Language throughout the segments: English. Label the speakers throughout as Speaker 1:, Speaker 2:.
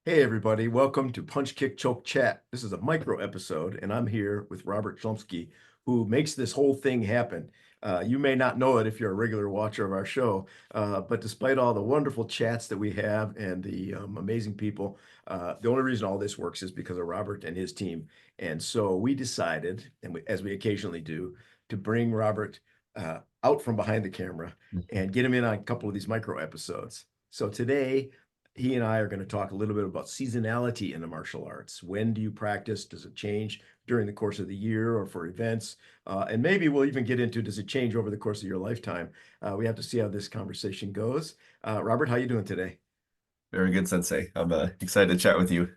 Speaker 1: Hey everybody, welcome to Punch Kick Choke Chat. This is a micro episode, and I'm here with Robert Chlumsky, who makes this whole thing happen. You may not know it if you're a regular watcher of our show, but despite all the wonderful chats that we have and the amazing people, the only reason all this works is because of Robert and his team. And so we decided, as we occasionally do, to bring Robert out from behind the camera and get him in on a couple of these micro episodes. So today, he and I are going to talk a little bit about seasonality in the martial arts. When do you practice? Does it change during the course of the year or for events? And maybe we'll even get into, does it change over the course of your lifetime? We have to see how this conversation goes. Robert, how you doing today?
Speaker 2: Very good, Sensei. I'm excited to chat with you.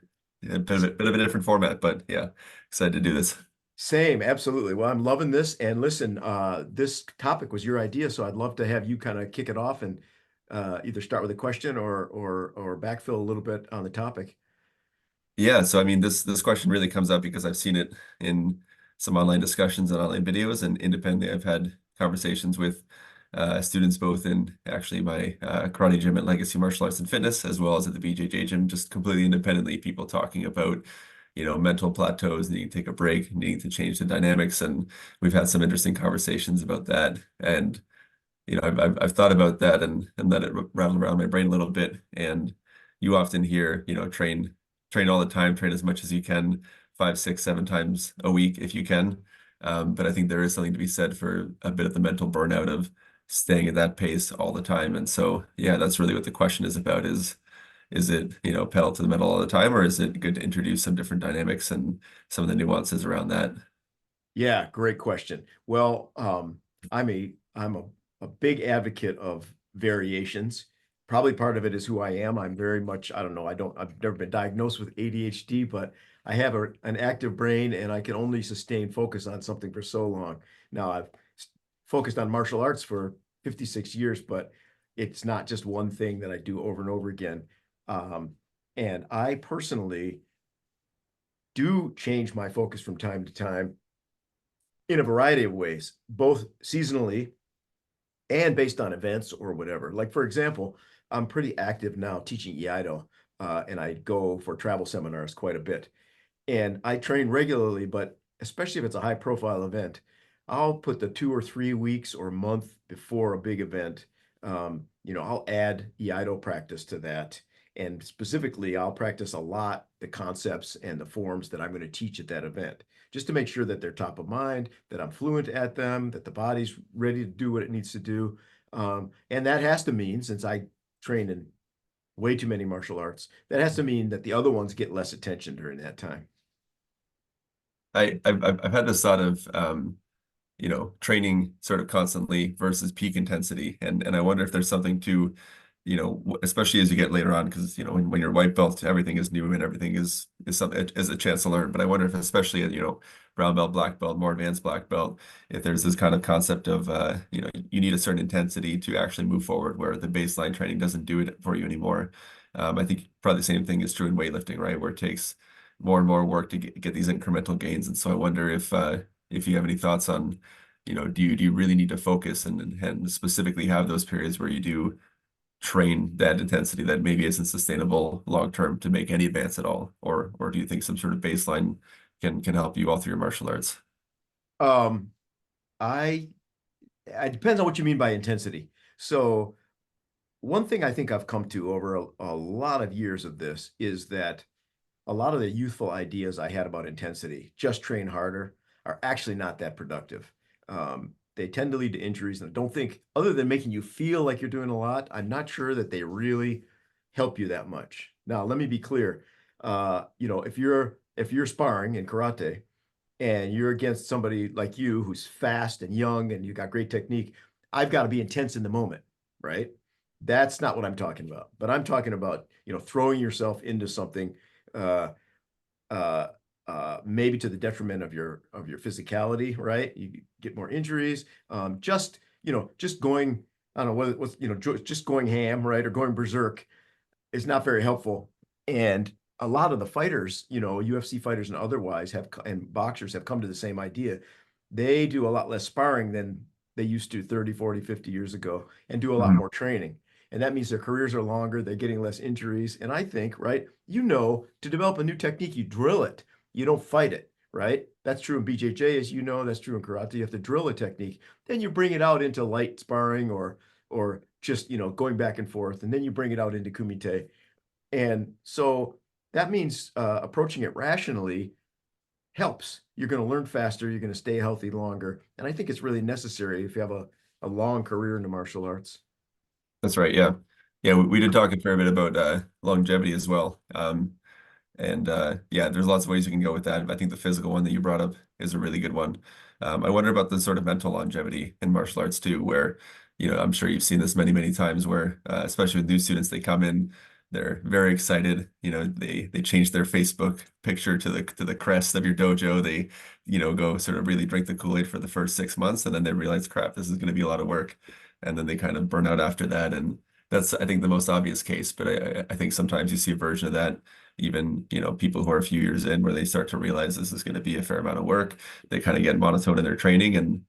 Speaker 2: A bit of a different format, but yeah, excited to do this.
Speaker 1: Same, absolutely. Well, I'm loving this. And listen, this topic was your idea, so I'd love to have you kind of kick it off and either start with a question or backfill a little bit on the topic.
Speaker 2: Yeah, so I mean, this question really comes up because I've seen it in some online discussions and online videos, and independently, I've had conversations with students both in actually my karate gym at Legacy Martial Arts and Fitness, as well as at the BJJ gym, just completely independently, people talking about, mental plateaus, needing to take a break, needing to change the dynamics, and we've had some interesting conversations about that. And I've thought about that and let it rattle around my brain a little bit. And you often hear, train all the time, train as much as you can, 5, 6, 7 times a week if you can. But I think there is something to be said for a bit of the mental burnout of staying at that pace all the time. And so, yeah, that's really what the question is about is it, pedal to the metal all the time, or is it good to introduce some different dynamics and some of the nuances around that?
Speaker 1: Yeah, great question. Well, I'm a big advocate of variations. Probably part of it is who I am. I'm very much, I don't know, I've never been diagnosed with ADHD, but I have an active brain and I can only sustain focus on something for so long. Now, focused on martial arts for 56 years, but it's not just one thing that I do over and over again. Um, and I personally do change my focus from time to time in a variety of ways, both seasonally and based on events or whatever. Like, for example, I'm pretty active now teaching Iaido, and I go for travel seminars quite a bit. And I train regularly, but especially if it's a high profile event, I'll put the 2 or 3 weeks or month before a big event. I'll add Iaido practice to that. And specifically, I'll practice a lot the concepts and the forms that I'm going to teach at that event, just to make sure that they're top of mind, that I'm fluent at them, that the body's ready to do what it needs to do. And that has to mean, since I train in way too many martial arts, that has to mean that the other ones get less attention during that time.
Speaker 2: I've had this thought of training sort of constantly versus peak intensity. And I wonder if there's something to, especially as you get later on, because, when you're white belt, everything is new and everything is something is a chance to learn. But I wonder if especially at, brown belt, black belt, more advanced black belt, if there's this kind of concept of, you need a certain intensity to actually move forward where the baseline training doesn't do it for you anymore. I think probably the same thing is true in weightlifting, right? Where it takes more and more work to get these incremental gains. And so I wonder if you have any thoughts on, do you really need to focus and specifically have those periods where you do train that intensity that maybe isn't sustainable long term to make any advance at all? Or do you think some sort of baseline can help you all through your martial arts?
Speaker 1: Um, I it depends on what you mean by intensity. So one thing I think I've come to over a lot of years of this is that a lot of the youthful ideas I had about intensity, just train harder, are actually not that productive. They tend to lead to injuries, and I don't think, other than making you feel like you're doing a lot, I'm not sure that they really help you that much. Now, let me be clear. If you're sparring in karate and you're against somebody like you who's fast and young and you got great technique, I've got to be intense in the moment, right? That's not what I'm talking about. But I'm talking about, throwing yourself into something uh, uh, maybe to the detriment of your physicality, right? You get more injuries. Just going, I don't know what's just going ham, right, or going berserk is not very helpful. And a lot of the fighters, UFC fighters and otherwise and boxers have come to the same idea. They do a lot less sparring than they used to 30, 40, 50 years ago and do a lot
Speaker 2: Mhm.
Speaker 1: more training. And that means their careers are longer, they're getting less injuries. And I think, right, to develop a new technique, you drill it, you don't fight it, right? That's true in BJJ, as you know, that's true in karate. You have to drill a technique, then you bring it out into light sparring or just, going back and forth, and then you bring it out into kumite. And so that means approaching it rationally helps. You're going to learn faster, you're going to stay healthy longer. And I think it's really necessary if you have a long career in the martial arts.
Speaker 2: That's right. Yeah. Yeah. We did talk a fair bit about longevity as well. And yeah, there's lots of ways you can go with that. I think the physical one that you brought up is a really good one. I wonder about the sort of mental longevity in martial arts too, where, I'm sure you've seen this many, many times where, especially with new students, they come in, they're very excited. They change their Facebook picture to the crest of your dojo. They, go sort of really drink the Kool-Aid for the first 6 months, and then they realize, crap, this is going to be a lot of work. And then they kind of burn out after that. And that's, I think, the most obvious case. But I think sometimes you see a version of that even people who are a few years in where they start to realize this is going to be a fair amount of work. They kind of get monotone in their training. And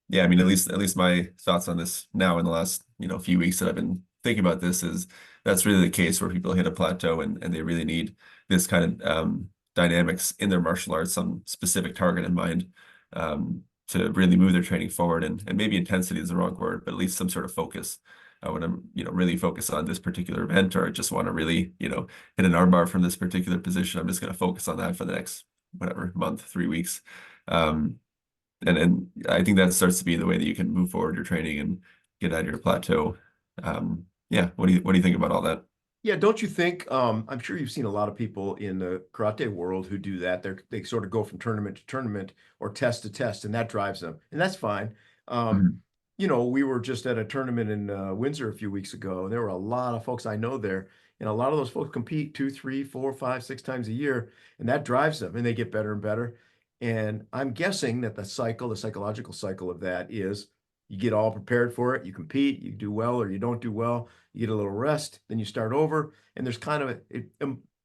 Speaker 2: yeah, I mean, at least my thoughts on this now in the last few weeks that I've been thinking about this is that's really the case where people hit a plateau and they really need this kind of dynamics in their martial arts, some specific target in mind, to really move their training forward. And maybe intensity is the wrong word, but at least some sort of focus. I want to, really focus on this particular event, or I just want to really, hit an armbar from this particular position. I'm just going to focus on that for the next, whatever, month, 3 weeks. And I think that starts to be the way that you can move forward your training and get out of your plateau. Yeah. What do you think about all that?
Speaker 1: Yeah, don't you think? I'm sure you've seen a lot of people in the karate world who do that. They sort of go from tournament to tournament or test to test, and that drives them, and that's fine. Um,
Speaker 2: Mhm.
Speaker 1: we were just at a tournament in Windsor a few weeks ago, and there were a lot of folks I know there, and a lot of those folks compete 2, 3, 4, 5, 6 times a year, and that drives them, and they get better and better. And I'm guessing that the psychological cycle of that is you get all prepared for it, you compete, you do well or you don't do well, you get a little rest, then you start over, and there's kind of it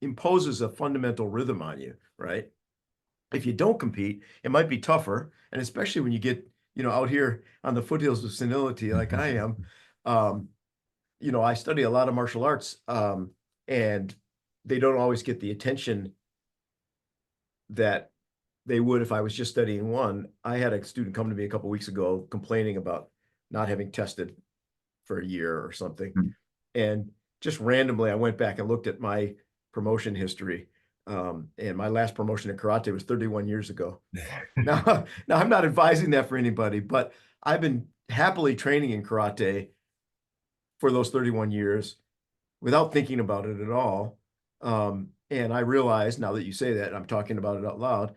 Speaker 1: imposes a fundamental rhythm on you, right? If you don't compete, it might be tougher, and especially when you get, out here on the foothills of senility like I am. Um, I study a lot of martial arts, and they don't always get the attention that they would if I was just studying one. I had a student come to me a couple weeks ago complaining about not having tested for a year or something. And just randomly, I went back and looked at my promotion history. And my last promotion in karate was 31 years ago. Now, now I'm not advising that for anybody, but I've been happily training in karate for those 31 years without thinking about it at all. And I realize now that you say that, I'm talking about it out loud.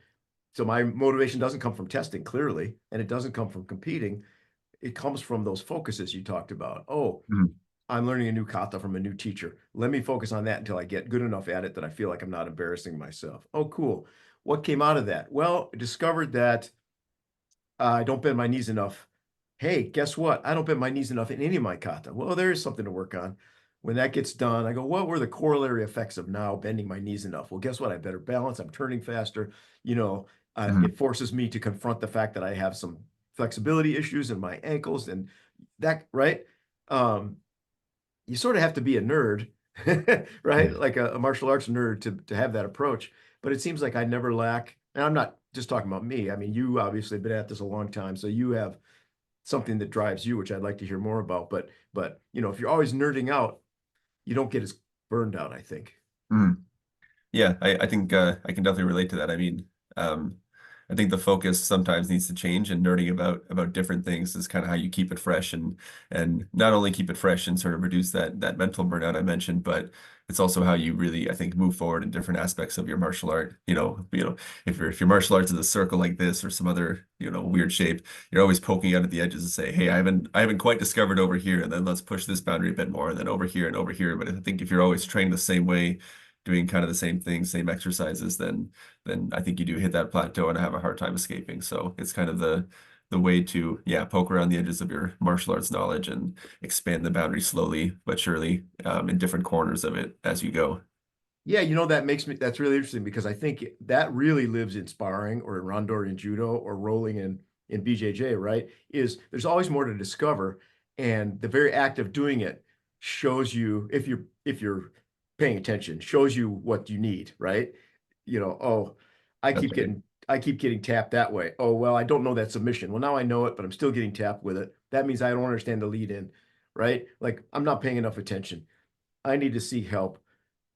Speaker 1: So my motivation doesn't come from testing, clearly, and it doesn't come from competing. It comes from those focuses you talked about. Oh,
Speaker 2: Mhm.
Speaker 1: I'm learning a new kata from a new teacher. Let me focus on that until I get good enough at it that I feel like I'm not embarrassing myself. Oh, cool. What came out of that? Well, I discovered that I don't bend my knees enough. Hey, guess what? I don't bend my knees enough in any of my kata. Well, there is something to work on. When that gets done, I go, what were the corollary effects of now bending my knees enough? Well, guess what? I have better balance. I'm turning faster. You know,
Speaker 2: Mhm.
Speaker 1: it forces me to confront the fact that I have some flexibility issues in my ankles and that, right? Um, you sort of have to be a nerd, right? Like a martial arts nerd to have that approach. But it seems like I never lack, and I'm not just talking about me. I mean, you obviously have been at this a long time, so you have something that drives you, which I'd like to hear more about. But if you're always nerding out, you don't get as burned out, I think.
Speaker 2: Mhm. Yeah, I think I can definitely relate to that. I mean, um, I think the focus sometimes needs to change, and nerding about different things is kind of how you keep it fresh, and not only keep it fresh and sort of reduce that mental burnout I mentioned, but it's also how you really, I think, move forward in different aspects of your martial art. If your martial arts is a circle like this or some other weird shape, you're always poking out at the edges and say, hey, I haven't quite discovered over here, and then let's push this boundary a bit more, and then over here and over here. But I think if you're always trained the same way, doing kind of the same things, same exercises, then I think you do hit that plateau and have a hard time escaping. So it's kind of the way to, yeah, poke around the edges of your martial arts knowledge and expand the boundary slowly but surely, in different corners of it as you go.
Speaker 1: Yeah, that's really interesting because I think that really lives in sparring or in Randori in judo or rolling in BJJ, right? Is there's always more to discover. And the very act of doing it shows you, if you're paying attention, shows you what you need, right? Oh, I
Speaker 2: That's
Speaker 1: keep
Speaker 2: right.
Speaker 1: getting I keep getting tapped that way. Oh, well, I don't know that submission. Well, now I know it, but I'm still getting tapped with it. That means I don't understand the lead in, right? Like I'm not paying enough attention. I need to seek help.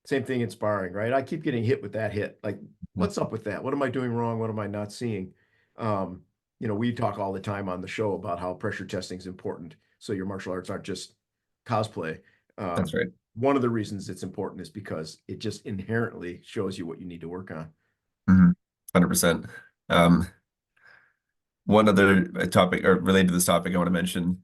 Speaker 1: Same thing in sparring, right? I keep getting hit with that hit. Like, what's up with that? What am I doing wrong? What am I not seeing? Um, we talk all the time on the show about how pressure testing is important. So your martial arts aren't just cosplay.
Speaker 2: That's
Speaker 1: Um,
Speaker 2: right.
Speaker 1: one of the reasons it's important is because it just inherently shows you what you need to work on.
Speaker 2: 100%. Um, One other topic or related to this topic I want to mention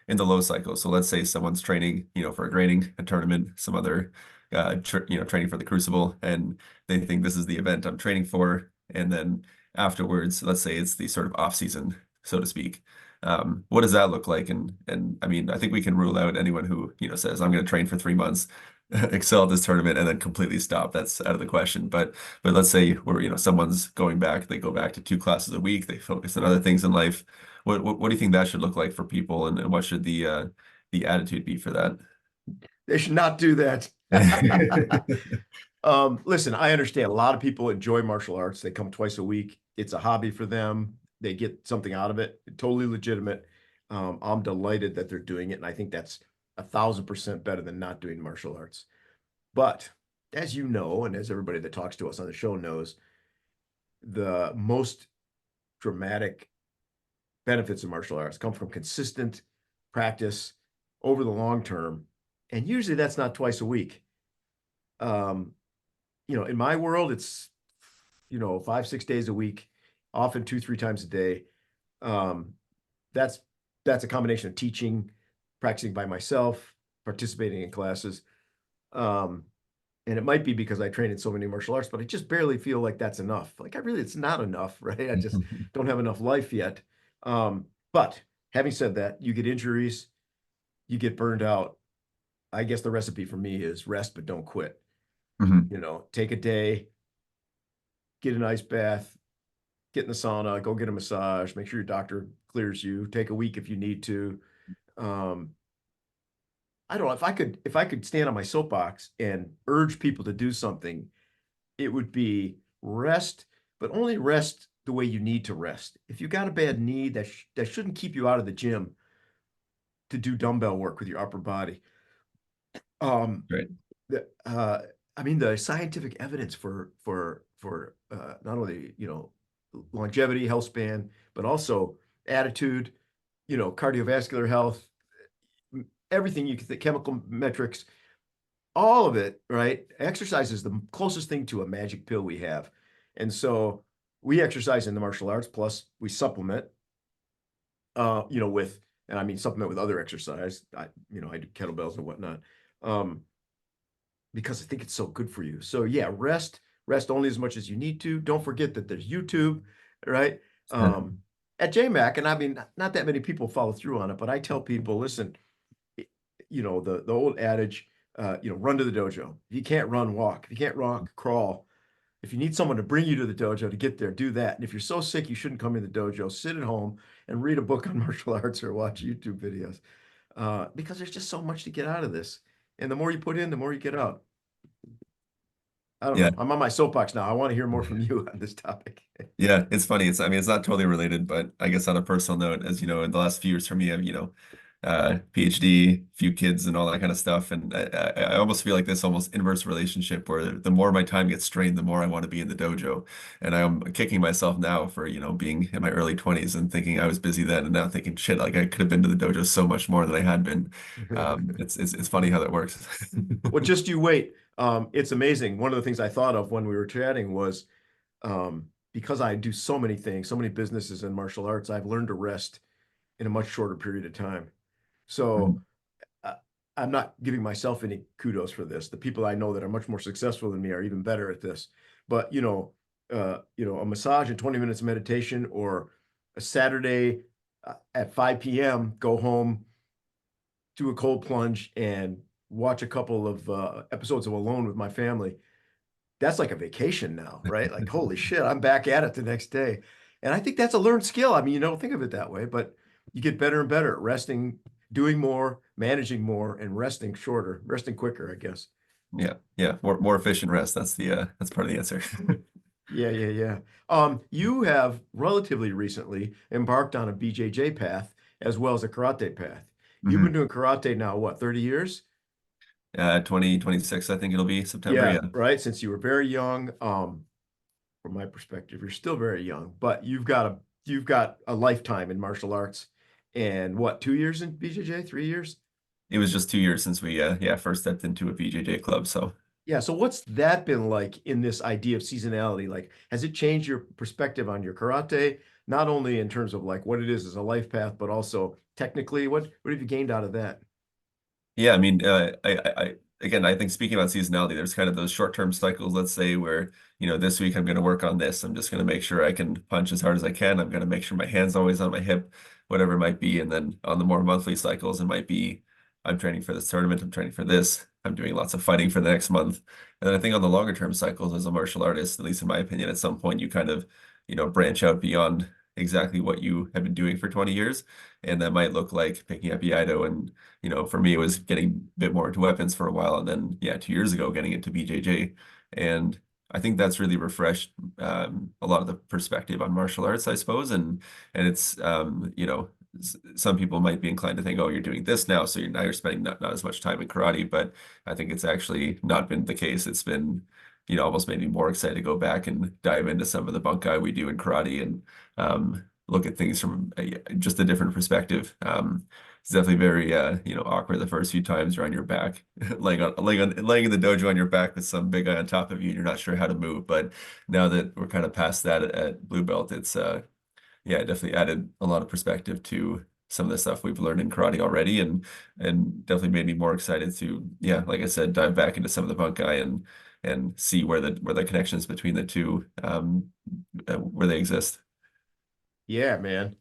Speaker 2: in the low cycle. So let's say someone's training, for a grading, a tournament, some other, training for the crucible, and they think this is the event I'm training for. And then afterwards, let's say it's the sort of off season, so to speak. What does that look like? And I mean, I think we can rule out anyone who, says I'm going to train for 3 months, excel at this tournament, and then completely stop. That's out of the question. But let's say where, someone's going back, they go back to 2 classes a week, they focus on other things in life. What do you think that should look like for people, and what should the attitude be for that?
Speaker 1: They should not do that. Listen, I understand a lot of people enjoy martial arts. They come twice a week. It's a hobby for them. They get something out of it. Totally legitimate. I'm delighted that they're doing it, and I think that's 1,000% better than not doing martial arts. But as you know, and as everybody that talks to us on the show knows, the most dramatic benefits of martial arts come from consistent practice over the long term. And usually that's not twice a week. Um, in my world, it's, 5, 6 days a week, often 2, 3 times a day. Um, that's that's a combination of teaching, practicing by myself, participating in classes. Um, and it might be because I train in so many martial arts, but I just barely feel like that's enough. Like it's not enough, right? I just don't have enough life yet. But having said that, you get injuries, you get burned out. I guess the recipe for me is rest, but don't quit.
Speaker 2: Mhm.
Speaker 1: Take a day, get an ice bath, get in the sauna, go get a massage, make sure your doctor clears you, take a week if you need to. Um, I don't know if I could stand on my soapbox and urge people to do something, it would be rest, but only rest the way you need to rest. If you got a bad knee, that shouldn't keep you out of the gym to do dumbbell work with your upper body. Um,
Speaker 2: Right.
Speaker 1: the, I mean, the scientific evidence for not only longevity, health span, but also attitude, cardiovascular health, everything you can think, chemical metrics, all of it, right? Exercise is the closest thing to a magic pill we have. And so we exercise in the martial arts, plus we supplement, with, and I mean, supplement with other exercise. I do kettlebells and whatnot, um, because I think it's so good for you. So yeah, rest only as much as you need to. Don't forget that there's YouTube, right? Um, at JMac, and I mean, not that many people follow through on it, but I tell people, listen, the old adage, run to the dojo. If you can't run, walk. If you can't walk, crawl. If you need someone to bring you to the dojo to get there, do that. And if you're so sick you shouldn't come in the dojo, sit at home and read a book on martial arts or watch YouTube videos. Because there's just so much to get out of this. And the more you put in, the more you get out. I don't
Speaker 2: Yeah.
Speaker 1: know. I'm on my soapbox now. I want to hear more from you on this topic.
Speaker 2: Yeah, it's funny. I mean, it's not totally related, but I guess on a personal note, as you know, in the last few years for me, I've, PhD, few kids and all that kind of stuff. And I almost feel like this almost inverse relationship where the more my time gets strained, the more I want to be in the dojo. And I'm kicking myself now for, being in my early 20s and thinking I was busy then and now thinking, shit, like I could have been to the dojo so much more than I had been. It's funny how that works.
Speaker 1: Well, just you wait. It's amazing. One of the things I thought of when we were chatting was, because I do so many things, so many businesses and martial arts, I've learned to rest in a much shorter period of time. So uh, I'm not giving myself any kudos for this. The people I know that are much more successful than me are even better at this. But a massage and 20 minutes of meditation, or a Saturday at 5 p.m., go home, do a cold plunge, and watch a couple of episodes of Alone with my family. That's like a vacation now, right? Like, holy shit, I'm back at it the next day. And I think that's a learned skill. I mean, you don't think of it that way, but you get better and better at resting. doing more, managing more, and resting shorter, resting quicker, I guess.
Speaker 2: Yeah, yeah, more efficient rest. That's part of the answer.
Speaker 1: Yeah, yeah, yeah. You have relatively recently embarked on a BJJ path as well as a karate path. You've been
Speaker 2: Hmm.
Speaker 1: doing karate now, what, 30 years?
Speaker 2: 2026, I think it'll be September.
Speaker 1: Yeah,
Speaker 2: Yeah.
Speaker 1: right. Since you were very young, from my perspective, you're still very young, but you've got a lifetime in martial arts. And what, 2 years in BJJ, 3 years?
Speaker 2: It was just 2 years since we yeah, first stepped into a BJJ club. So
Speaker 1: Yeah, so what's that been like in this idea of seasonality? Like, has it changed your perspective on your karate, not only in terms of like what it is as a life path, but also technically, what have you gained out of that?
Speaker 2: yeah, I mean, again, I think speaking about seasonality, there's kind of those short-term cycles, let's say, where, this week I'm going to work on this. I'm just going to make sure I can punch as hard as I can. I'm going to make sure my hand's always on my hip, whatever it might be. And then on the more monthly cycles, it might be I'm training for this tournament, I'm training for this, I'm doing lots of fighting for the next month. And then I think on the longer term cycles as a martial artist, at least in my opinion, at some point you kind of, branch out beyond exactly what you have been doing for 20 years. And that might look like picking up Iaido and for me, it was getting a bit more into weapons for a while, and then yeah, 2 years ago, getting into BJJ, and I think that's really refreshed a lot of the perspective on martial arts, I suppose, and it's some people might be inclined to think, oh, you're doing this now, so you're spending not as much time in karate, but I think it's actually not been the case. It's been almost made me more excited to go back and dive into some of the bunkai we do in karate and look at things from just a different perspective. It's definitely very awkward the first few times you're on your back, laying in the dojo on your back with some big guy on top of you, and you're not sure how to move. But now that we're kind of past that at Blue Belt, it's yeah, it definitely added a lot of perspective to some of the stuff we've learned in karate already, and definitely made me more excited to, yeah, like I said, dive back into some of the bunkai and see where the connections between the two where they exist.
Speaker 1: Yeah, man.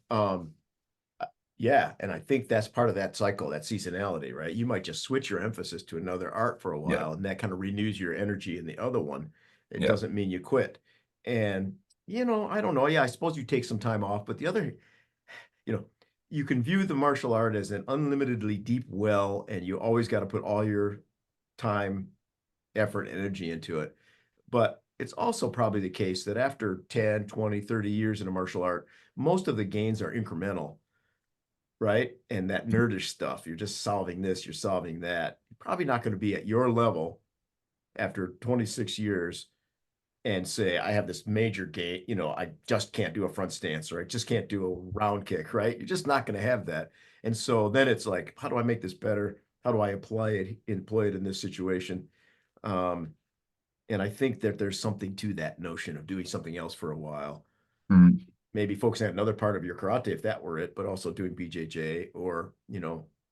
Speaker 1: Yeah, and I think that's part of that cycle, that seasonality, right? You might just switch your emphasis to another art for a
Speaker 2: Yeah,
Speaker 1: while, and that kind of renews your energy in the other one. It
Speaker 2: yeah.
Speaker 1: doesn't mean you quit. And, I don't know. Yeah, I suppose you take some time off, but the other, you know, you can view the martial art as an unlimitedly deep well, and you always got to put all your time, effort, energy into it. But it's also probably the case that after 10, 20, 30 years in a martial art, most of the gains are incremental, right? And that nerdish stuff, you're just solving this, you're solving that. You're probably not going to be at your level after 26 years and say, I have this major gain, I just can't do a front stance or I just can't do a round kick, right? You're just not going to have that. And so then it's like, how do I make this better? How do I employ it in this situation? Um, and I think that there's something to that notion of doing something else for a while.
Speaker 2: Mhm.
Speaker 1: Maybe focusing on another part of your karate if that were it, but also doing BJJ or,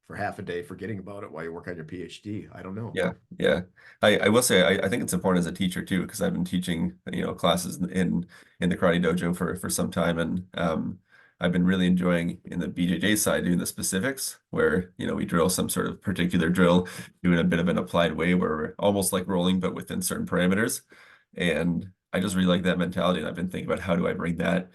Speaker 1: for half a day, forgetting about it while you work on your PhD. I don't know.
Speaker 2: Yeah, yeah. I will say I think it's important as a teacher too, because I've been teaching, classes in the karate dojo for some time, and I've been really enjoying in the BJJ side doing the specifics where, we drill some sort of particular drill, doing a bit of an applied way where we're almost like rolling, but within certain parameters. And I just really like that mentality, and I've been thinking about how do I bring that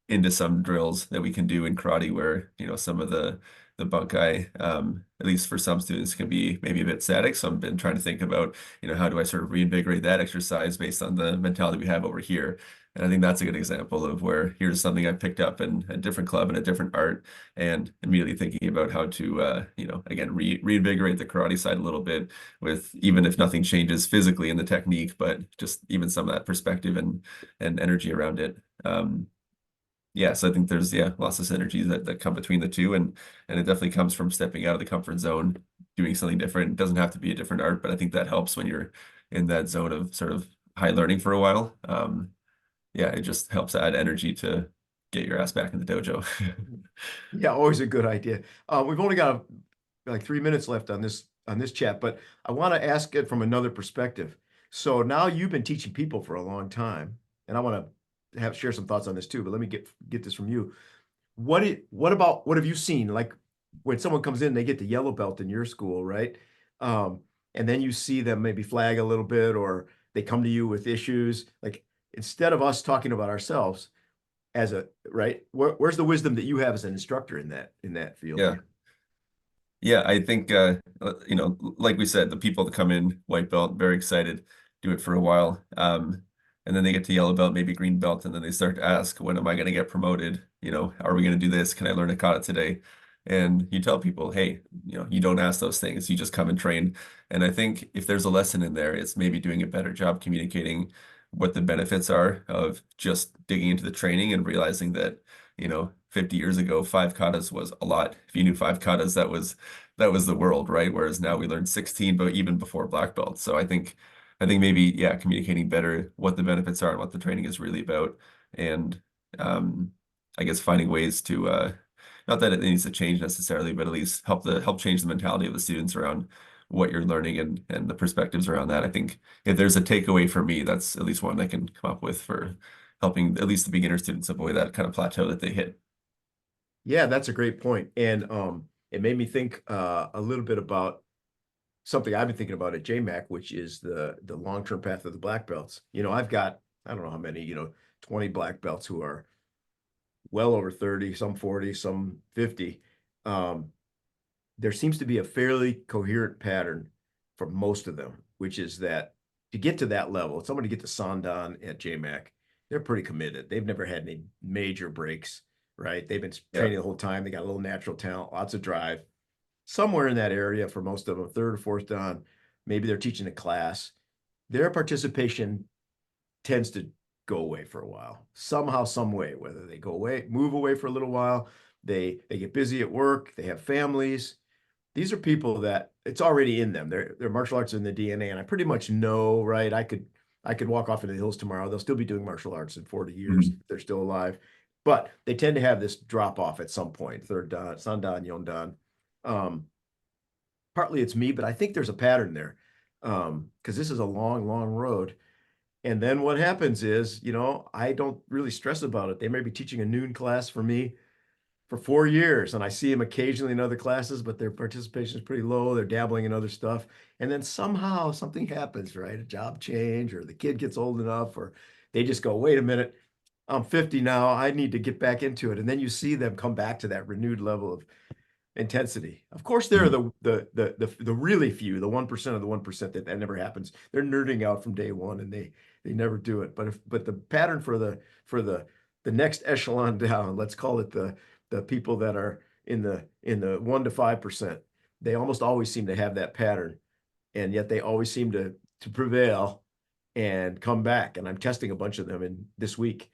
Speaker 2: into some drills that we can do in karate where, some of the bunkai, at least for some students, can be maybe a bit static. So I've been trying to think about, how do I sort of reinvigorate that exercise based on the mentality we have over here. And I think that's a good example of where here's something I picked up in a different club and a different art, and immediately thinking about how to, again, reinvigorate the karate side a little bit with even if nothing changes physically in the technique, but just even some of that perspective and energy around it. Yeah, so I think there's lots of synergies that come between the two, and it definitely comes from stepping out of the comfort zone, doing something different. It doesn't have to be a different art, but I think that helps when you're in that zone of sort of high learning for a while. Yeah, it just helps add energy to get your ass back in the dojo.
Speaker 1: Yeah, always a good idea. We've only got like 3 minutes left on this chat, but I want to ask it from another perspective. So now you've been teaching people for a long time, and I want to share some thoughts on this too, but let me get this from you. What have you seen? Like when someone comes in, they get the yellow belt in your school, right? Um, and then you see them maybe flag a little bit, or they come to you with issues. Like instead of us talking about ourselves as a right, where's the wisdom that you have as an instructor in that field?
Speaker 2: Yeah. Yeah, I think like we said, the people that come in white belt, very excited, do it for a while. And then they get to yellow belt, maybe green belt, and then they start to ask, when am I going to get promoted? Are we going to do this? Can I learn a kata today? And you tell people, hey, you don't ask those things. You just come and train. And I think if there's a lesson in there, it's maybe doing a better job communicating what the benefits are of just digging into the training and realizing that, 50 years ago, five katas was a lot. If you knew five katas, that was the world, right? Whereas now we learned 16, but even before black belt. So I think maybe, yeah, communicating better what the benefits are and what the training is really about. And um, I guess finding ways to not that it needs to change necessarily, but at least help change the mentality of the students around what you're learning and the perspectives around that. I think if there's a takeaway for me, that's at least one I can come up with for helping at least the beginner students avoid that kind of plateau that they hit.
Speaker 1: Yeah, that's a great point. And it made me think a little bit about something I've been thinking about at JMac, which is the long-term path of the black belts. I've got, I don't know how many, 20 black belts who are well over 30, some 40, some 50. Um, there seems to be a fairly coherent pattern for most of them, which is that to get to that level, somebody get to Sandan at JMac, they're pretty committed. They've never had any major breaks, right? They've been
Speaker 2: Yeah.
Speaker 1: training the whole time. They got a little natural talent, lots of drive. Somewhere in that area for most of them, third or fourth dan, maybe they're teaching a class. Their participation tends to go away for a while, somehow, some way, whether they go away, move away for a little while, they get busy at work, they have families. These are people that it's already in them. Their martial arts in the DNA, and I pretty much know, right? I could walk off into the hills tomorrow. They'll still be doing martial arts in 40 years
Speaker 2: Mhm.
Speaker 1: if they're still alive. But they tend to have this drop off at some point, third dan, sandan, yondan. Um, Partly it's me, but I think there's a pattern there. Because this is a long, long road. And then what happens is, I don't really stress about it. They may be teaching a noon class for me for 4 years, and I see them occasionally in other classes, but their participation is pretty low. They're dabbling in other stuff. And then somehow something happens, right? A job change, or the kid gets old enough, or they just go, wait a minute, I'm 50 now. I need to get back into it. And then you see them come back to that renewed level of intensity. Of course, there are
Speaker 2: Mhm.
Speaker 1: the really few, the 1% of the 1% that never happens. They're nerding out from day one and they never do it. But the pattern for the next echelon down, let's call it the people that are in the 1 to 5%, they almost always seem to have that pattern, and yet they always seem to prevail and come back. And I'm testing a bunch of them in this week,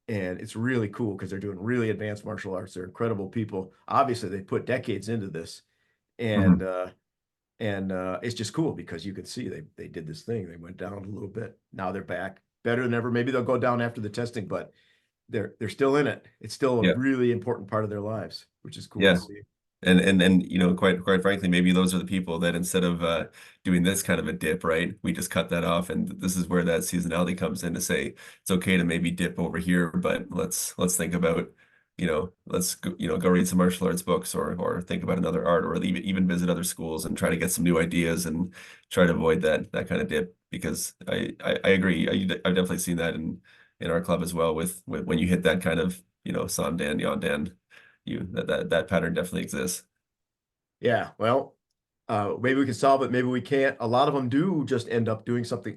Speaker 1: and it's really cool because they're doing really advanced martial arts. They're incredible people. Obviously, they put decades into this, and
Speaker 2: Mhm.
Speaker 1: uh, and it's just cool because you can see they did this thing. They went down a little bit. Now they're back better than ever. Maybe they'll go down after the testing, but they're still in it. It's still a
Speaker 2: Yeah.
Speaker 1: really important part of their lives, which is cool to
Speaker 2: Yeah.
Speaker 1: see.
Speaker 2: And quite frankly, maybe those are the people that instead of doing this kind of a dip, right, we just cut that off, and this is where that seasonality comes in to say it's okay to maybe dip over here, but let's think about, let's go, go read some martial arts books or think about another art or even visit other schools and try to get some new ideas and try to avoid that kind of dip because I agree. I've definitely seen that in our club as well with when you hit that kind of, Sandan, Yondan, that pattern definitely exists.
Speaker 1: Yeah, well, maybe we can solve it. Maybe we can't. A lot of them do just end up doing something,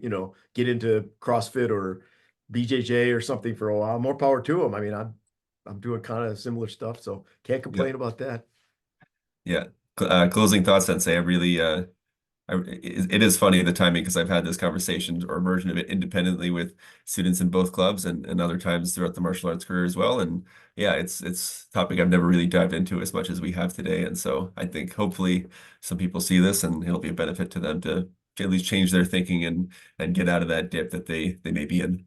Speaker 1: get into CrossFit or BJJ or something for a while. More power to them. I mean, I'm doing kind of similar stuff, so can't
Speaker 2: Yeah.
Speaker 1: complain about that.
Speaker 2: Yeah. Closing thoughts, Sensei. It is funny the timing because I've had this conversation or version of it independently with students in both clubs and other times throughout the martial arts career as well. And yeah, it's a topic I've never really dived into as much as we have today. And so I think hopefully some people see this and it'll be a benefit to them to at least change their thinking and get out of that dip that they may be in.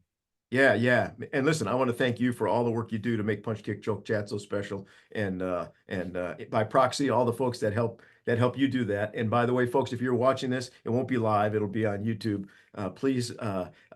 Speaker 1: Yeah, yeah. And listen, I want to thank you for all the work you do to make Punch Kick Choke Chat so special. And by proxy, all the folks that help you do that. And by the way, folks, if you're watching this, it won't be live, it'll be on YouTube. Please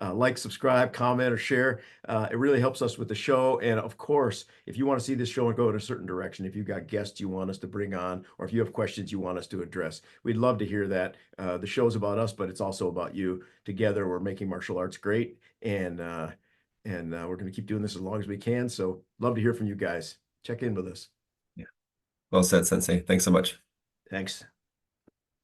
Speaker 1: like, subscribe, comment, or share. It really helps us with the show. And of course, if you want to see this show and go in a certain direction, if you've got guests you want us to bring on, or if you have questions you want us to address, we'd love to hear that. The show's about us, but it's also about you. Together, we're making martial arts great. And we're going to keep doing this as long as we can. So love to hear from you guys. Check in with us.
Speaker 2: Yeah. Well said, Sensei. Thanks so much.
Speaker 1: Thanks.